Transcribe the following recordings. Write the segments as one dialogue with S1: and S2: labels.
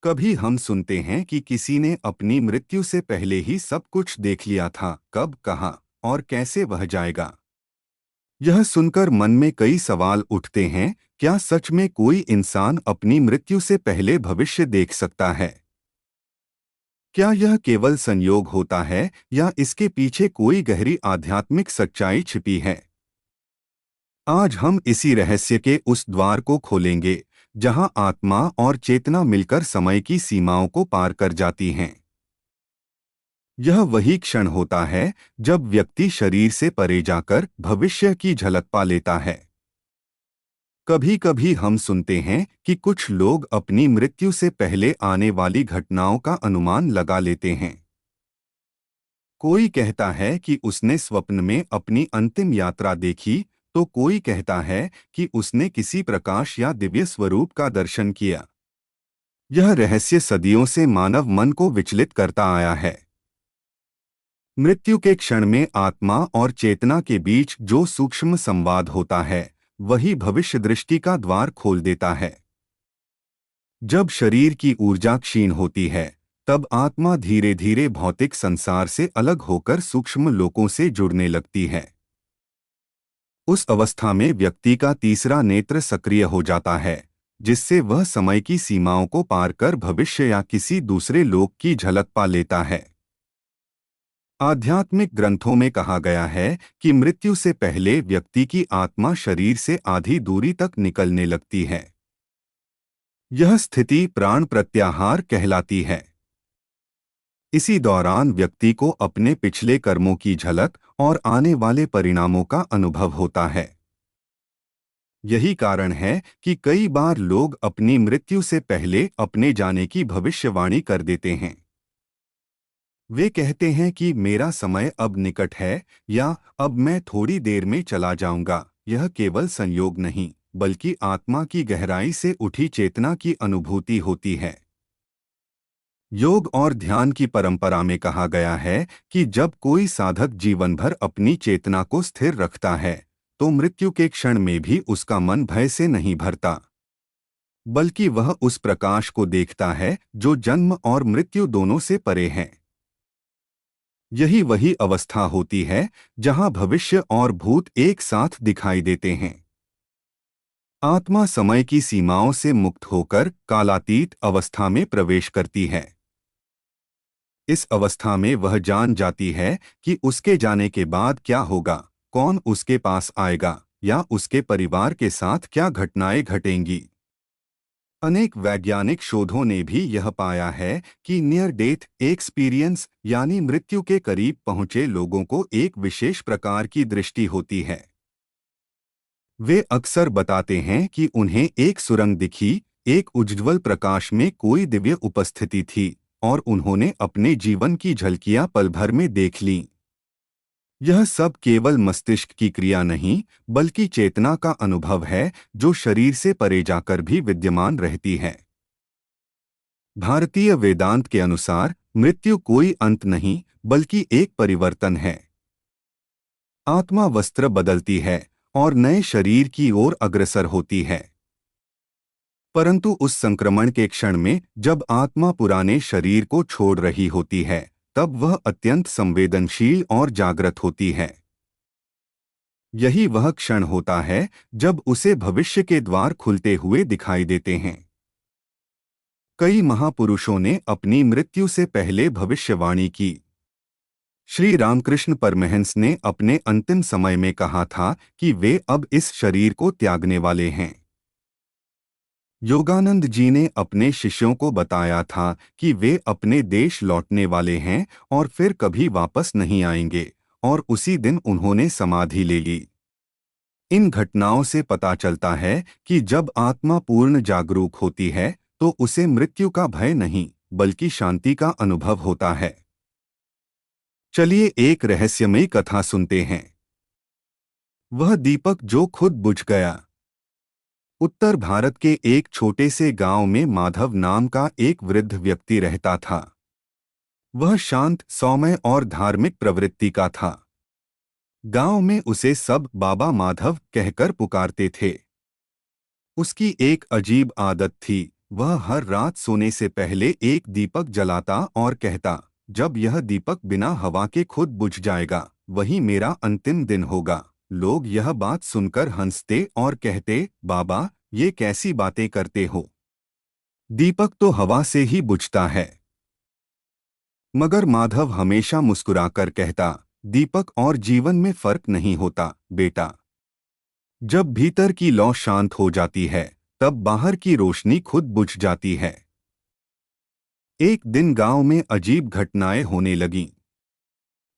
S1: कभी हम सुनते हैं कि किसी ने अपनी मृत्यु से पहले ही सब कुछ देख लिया था, कब, कहाँ और कैसे वह जाएगा। यह सुनकर मन में कई सवाल उठते हैं। क्या सच में कोई इंसान अपनी मृत्यु से पहले भविष्य देख सकता है? क्या यह केवल संयोग होता है या इसके पीछे कोई गहरी आध्यात्मिक सच्चाई छिपी है? आज हम इसी रहस्य के उस द्वार को खोलेंगे जहां आत्मा और चेतना मिलकर समय की सीमाओं को पार कर जाती हैं। यह वही क्षण होता है जब व्यक्ति शरीर से परे जाकर भविष्य की झलक पा लेता है। कभी कभी हम सुनते हैं कि कुछ लोग अपनी मृत्यु से पहले आने वाली घटनाओं का अनुमान लगा लेते हैं। कोई कहता है कि उसने स्वप्न में अपनी अंतिम यात्रा देखी, तो कोई कहता है कि उसने किसी प्रकाश या दिव्य स्वरूप का दर्शन किया। यह रहस्य सदियों से मानव मन को विचलित करता आया है। मृत्यु के क्षण में आत्मा और चेतना के बीच जो सूक्ष्म संवाद होता है, वही भविष्य दृष्टि का द्वार खोल देता है। जब शरीर की ऊर्जा क्षीण होती है, तब आत्मा धीरे धीरे भौतिक संसार से अलग होकर सूक्ष्म लोकों से जुड़ने लगती है। उस अवस्था में व्यक्ति का तीसरा नेत्र सक्रिय हो जाता है, जिससे वह समय की सीमाओं को पार कर भविष्य या किसी दूसरे लोक की झलक पा लेता है। आध्यात्मिक ग्रंथों में कहा गया है कि मृत्यु से पहले व्यक्ति की आत्मा शरीर से आधी दूरी तक निकलने लगती है। यह स्थिति प्राण प्रत्याहार कहलाती है। इसी दौरान व्यक्ति को अपने पिछले कर्मों की झलक और आने वाले परिणामों का अनुभव होता है। यही कारण है कि कई बार लोग अपनी मृत्यु से पहले अपने जाने की भविष्यवाणी कर देते हैं। वे कहते हैं कि मेरा समय अब निकट है या अब मैं थोड़ी देर में चला जाऊंगा। यह केवल संयोग नहीं, बल्कि आत्मा की गहराई से उठी चेतना की अनुभूति होती है। योग और ध्यान की परंपरा में कहा गया है कि जब कोई साधक जीवन भर अपनी चेतना को स्थिर रखता है, तो मृत्यु के क्षण में भी उसका मन भय से नहीं भरता, बल्कि वह उस प्रकाश को देखता है जो जन्म और मृत्यु दोनों से परे है। यही वही अवस्था होती है जहां भविष्य और भूत एक साथ दिखाई देते हैं। आत्मा समय की सीमाओं से मुक्त होकर कालातीत अवस्था में प्रवेश करती है। इस अवस्था में वह जान जाती है कि उसके जाने के बाद क्या होगा, कौन उसके पास आएगा या उसके परिवार के साथ क्या घटनाएं घटेंगी। अनेक वैज्ञानिक शोधों ने भी यह पाया है कि नियर डेथ एक्सपीरियंस यानी मृत्यु के करीब पहुंचे लोगों को एक विशेष प्रकार की दृष्टि होती है। वे अक्सर बताते हैं कि उन्हें एक सुरंग दिखी, एक उज्ज्वल प्रकाश में कोई दिव्य उपस्थिति थी और उन्होंने अपने जीवन की झलकियां पल भर में देख लीं। यह सब केवल मस्तिष्क की क्रिया नहीं, बल्कि चेतना का अनुभव है जो शरीर से परे जाकर भी विद्यमान रहती है। भारतीय वेदांत के अनुसार मृत्यु कोई अंत नहीं, बल्कि एक परिवर्तन है। आत्मा वस्त्र बदलती है और नए शरीर की ओर अग्रसर होती है। परंतु उस संक्रमण के क्षण में जब आत्मा पुराने शरीर को छोड़ रही होती है, तब वह अत्यंत संवेदनशील और जागृत होती है। यही वह क्षण होता है जब उसे भविष्य के द्वार खुलते हुए दिखाई देते हैं। कई महापुरुषों ने अपनी मृत्यु से पहले भविष्यवाणी की। श्री रामकृष्ण परमहंस ने अपने अंतिम समय में कहा था कि वे अब इस शरीर को त्यागने वाले हैं। योगानंद जी ने अपने शिष्यों को बताया था कि वे अपने देश लौटने वाले हैं और फिर कभी वापस नहीं आएंगे, और उसी दिन उन्होंने समाधि ले ली। इन घटनाओं से पता चलता है कि जब आत्मा पूर्ण जागरूक होती है, तो उसे मृत्यु का भय नहीं, बल्कि शांति का अनुभव होता है। चलिए एक रहस्यमयी कथा सुनते हैं। वह दीपक जो खुद बुझ गया। उत्तर भारत के एक छोटे से गांव में माधव नाम का एक वृद्ध व्यक्ति रहता था। वह शांत, सौम्य और धार्मिक प्रवृत्ति का था। गांव में उसे सब बाबा माधव कहकर पुकारते थे। उसकी एक अजीब आदत थी, वह हर रात सोने से पहले एक दीपक जलाता और कहता, जब यह दीपक बिना हवा के खुद बुझ जाएगा, वही मेरा अंतिम दिन होगा। लोग यह बात सुनकर हंसते और कहते, बाबा, ये कैसी बातें करते हो? दीपक तो हवा से ही बुझता है। मगर माधव हमेशा मुस्कुराकर कहता, दीपक और जीवन में फर्क नहीं होता, बेटा। जब भीतर की लौ शांत हो जाती है, तब बाहर की रोशनी खुद बुझ जाती है। एक दिन गांव में अजीब घटनाएं होने लगीं।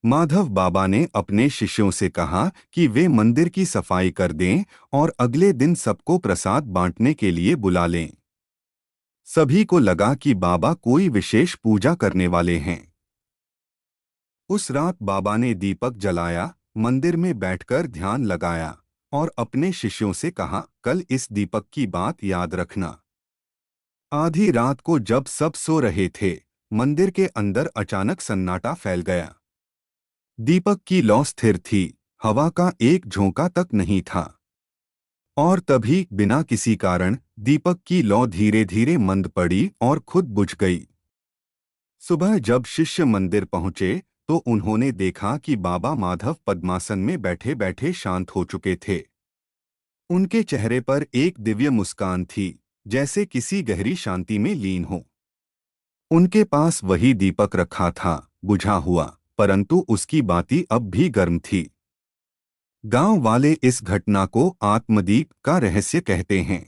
S1: माधव बाबा ने अपने शिष्यों से कहा कि वे मंदिर की सफाई कर दें और अगले दिन सबको प्रसाद बांटने के लिए बुला लें। सभी को लगा कि बाबा कोई विशेष पूजा करने वाले हैं। उस रात बाबा ने दीपक जलाया, मंदिर में बैठकर ध्यान लगाया और अपने शिष्यों से कहा, कल इस दीपक की बात याद रखना। आधी रात को जब सब सो रहे थे, मंदिर के अंदर अचानक सन्नाटा फैल गया। दीपक की लौ स्थिर थी, हवा का एक झोंका तक नहीं था। और तभी बिना किसी कारण दीपक की लौ धीरे धीरे मंद पड़ी और खुद बुझ गई। सुबह जब शिष्य मंदिर पहुंचे तो उन्होंने देखा कि बाबा माधव पद्मासन में बैठे बैठे शांत हो चुके थे। उनके चेहरे पर एक दिव्य मुस्कान थी, जैसे किसी गहरी शांति में लीन हो। उनके पास वही दीपक रखा था, बुझा हुआ, परंतु उसकी बाती अब भी गर्म थी। गांव वाले इस घटना को आत्मदीप का रहस्य कहते हैं।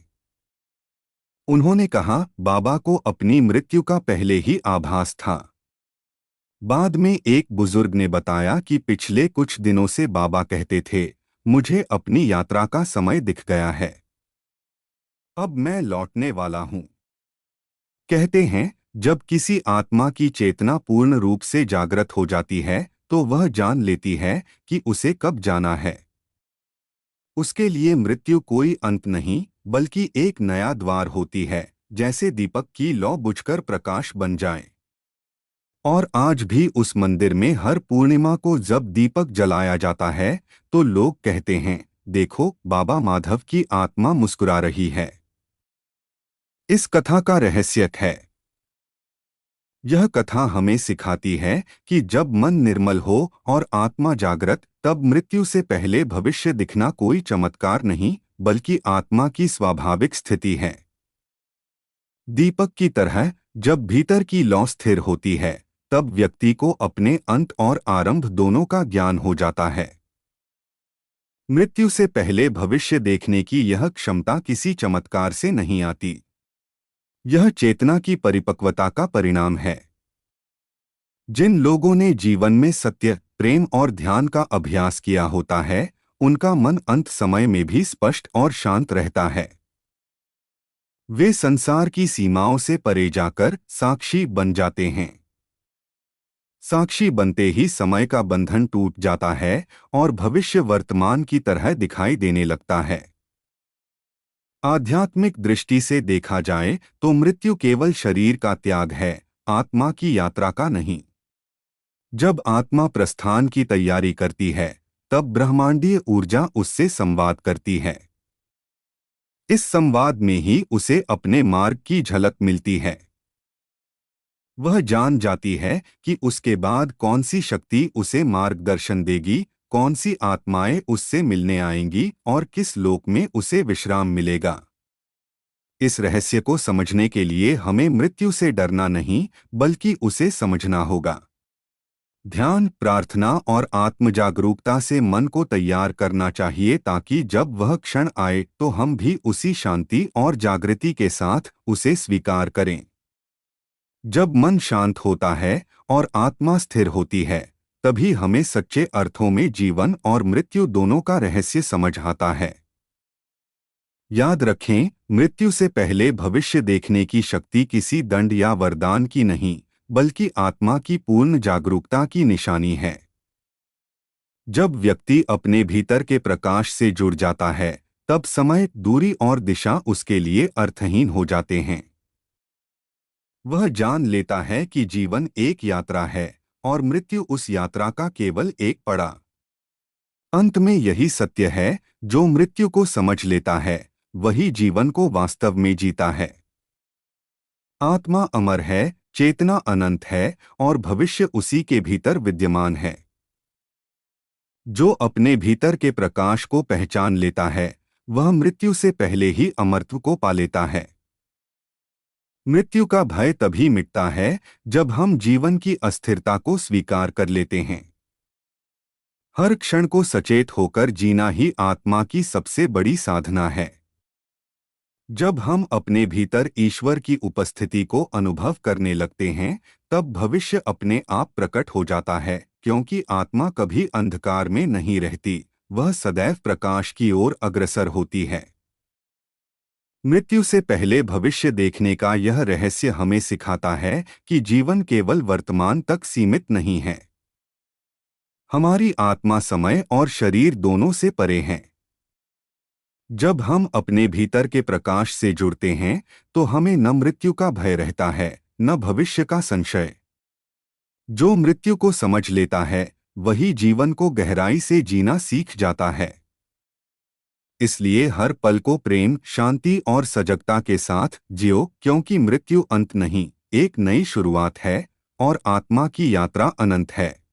S1: उन्होंने कहा, बाबा को अपनी मृत्यु का पहले ही आभास था। बाद में एक बुजुर्ग ने बताया कि पिछले कुछ दिनों से बाबा कहते थे, मुझे अपनी यात्रा का समय दिख गया है। अब मैं लौटने वाला हूं। कहते हैं, जब किसी आत्मा की चेतना पूर्ण रूप से जागृत हो जाती है तो वह जान लेती है कि उसे कब जाना है। उसके लिए मृत्यु कोई अंत नहीं, बल्कि एक नया द्वार होती है, जैसे दीपक की लौ बुझकर प्रकाश बन जाए। और आज भी उस मंदिर में हर पूर्णिमा को जब दीपक जलाया जाता है तो लोग कहते हैं, देखो, बाबा माधव की आत्मा मुस्कुरा रही है। इस कथा का रहस्य है। यह कथा हमें सिखाती है कि जब मन निर्मल हो और आत्मा जागृत, तब मृत्यु से पहले भविष्य दिखना कोई चमत्कार नहीं, बल्कि आत्मा की स्वाभाविक स्थिति है। दीपक की तरह जब भीतर की लौ स्थिर होती है, तब व्यक्ति को अपने अंत और आरंभ दोनों का ज्ञान हो जाता है। मृत्यु से पहले भविष्य देखने की यह क्षमता किसी चमत्कार से नहीं आती। यह चेतना की परिपक्वता का परिणाम है। जिन लोगों ने जीवन में सत्य, प्रेम और ध्यान का अभ्यास किया होता है, उनका मन अंत समय में भी स्पष्ट और शांत रहता है। वे संसार की सीमाओं से परे जाकर साक्षी बन जाते हैं। साक्षी बनते ही समय का बंधन टूट जाता है और भविष्य वर्तमान की तरह दिखाई देने लगता है। आध्यात्मिक दृष्टि से देखा जाए तो मृत्यु केवल शरीर का त्याग है, आत्मा की यात्रा का नहीं। जब आत्मा प्रस्थान की तैयारी करती है, तब ब्रह्मांडीय ऊर्जा उससे संवाद करती है। इस संवाद में ही उसे अपने मार्ग की झलक मिलती है। वह जान जाती है कि उसके बाद कौन सी शक्ति उसे मार्गदर्शन देगी, कौन सी आत्माएं उससे मिलने आएंगी और किस लोक में उसे विश्राम मिलेगा। इस रहस्य को समझने के लिए हमें मृत्यु से डरना नहीं, बल्कि उसे समझना होगा। ध्यान, प्रार्थना और आत्मजागरूकता से मन को तैयार करना चाहिए, ताकि जब वह क्षण आए तो हम भी उसी शांति और जागृति के साथ उसे स्वीकार करें। जब मन शांत होता है और आत्मा स्थिर होती है, तभी हमें सच्चे अर्थों में जीवन और मृत्यु दोनों का रहस्य समझ आता है। याद रखें, मृत्यु से पहले भविष्य देखने की शक्ति किसी दंड या वरदान की नहीं, बल्कि आत्मा की पूर्ण जागरूकता की निशानी है। जब व्यक्ति अपने भीतर के प्रकाश से जुड़ जाता है, तब समय, दूरी और दिशा उसके लिए अर्थहीन हो जाते हैं। वह जान लेता है कि जीवन एक यात्रा है और मृत्यु उस यात्रा का केवल एक पड़ा। अंत में यही सत्य है, जो मृत्यु को समझ लेता है, वही जीवन को वास्तव में जीता है। आत्मा अमर है, चेतना अनंत है और भविष्य उसी के भीतर विद्यमान है। जो अपने भीतर के प्रकाश को पहचान लेता है, वह मृत्यु से पहले ही अमरत्व को पा लेता है। मृत्यु का भय तभी मिटता है जब हम जीवन की अस्थिरता को स्वीकार कर लेते हैं। हर क्षण को सचेत होकर जीना ही आत्मा की सबसे बड़ी साधना है। जब हम अपने भीतर ईश्वर की उपस्थिति को अनुभव करने लगते हैं, तब भविष्य अपने आप प्रकट हो जाता है, क्योंकि आत्मा कभी अंधकार में नहीं रहती, वह सदैव प्रकाश की ओर अग्रसर होती है। मृत्यु से पहले भविष्य देखने का यह रहस्य हमें सिखाता है कि जीवन केवल वर्तमान तक सीमित नहीं है। हमारी आत्मा समय और शरीर दोनों से परे है। जब हम अपने भीतर के प्रकाश से जुड़ते हैं, तो हमें न मृत्यु का भय रहता है, न भविष्य का संशय। जो मृत्यु को समझ लेता है, वही जीवन को गहराई से जीना सीख जाता है। इसलिए हर पल को प्रेम, शांति और सजगता के साथ जियो, क्योंकि मृत्यु अंत नहीं, एक नई शुरुआत है और आत्मा की यात्रा अनंत है।